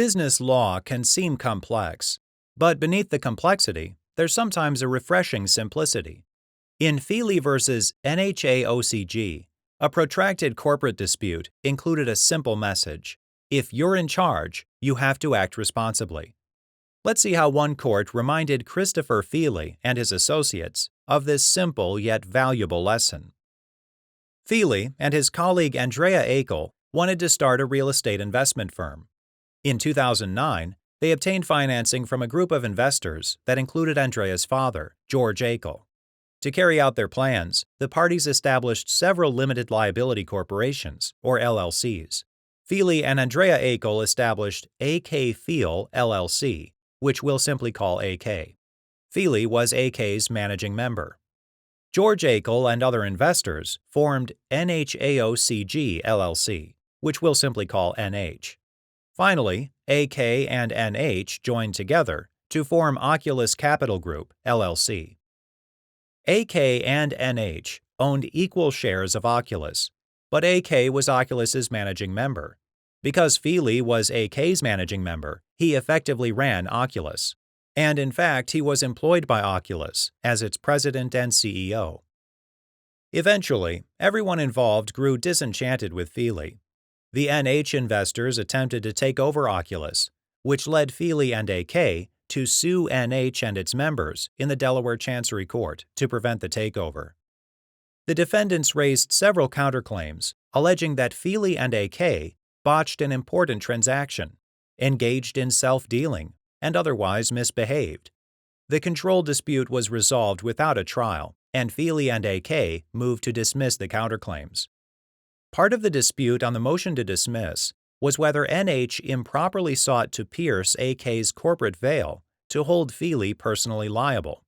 Business law can seem complex, but beneath the complexity, there's sometimes a refreshing simplicity. In Feeley v. NHAOCG, a protracted corporate dispute included a simple message: if you're in charge, you have to act responsibly. Let's see how one court reminded Christopher Feeley and his associates of this simple yet valuable lesson. Feeley and his colleague Andrea Akel wanted to start a real estate investment firm. In 2009, they obtained financing from a group of investors that included Andrea's father, George Akel. To carry out their plans, the parties established several limited liability corporations, or LLCs. Feeley and Andrea Akel established Akel LLC, which we'll simply call AK. Feeley was AK's managing member. George Akel and other investors formed NHAOCG LLC, which we'll simply call NH. Finally, AK and NH joined together to form Oculus Capital Group LLC. AK and NH owned equal shares of Oculus, but AK was Oculus's managing member. Because Feeley was AK's managing member, he effectively ran Oculus. And in fact, he was employed by Oculus as its president and CEO. Eventually, everyone involved grew disenchanted with Feeley. The NH investors attempted to take over Oculus, which led Feeley and AK to sue NH and its members in the Delaware Chancery Court to prevent the takeover. The defendants raised several counterclaims, alleging that Feeley and AK botched an important transaction, engaged in self-dealing, and otherwise misbehaved. The control dispute was resolved without a trial, and Feeley and AK moved to dismiss the counterclaims. Part of the dispute on the motion to dismiss was whether NH improperly sought to pierce AK's corporate veil to hold Feeley personally liable.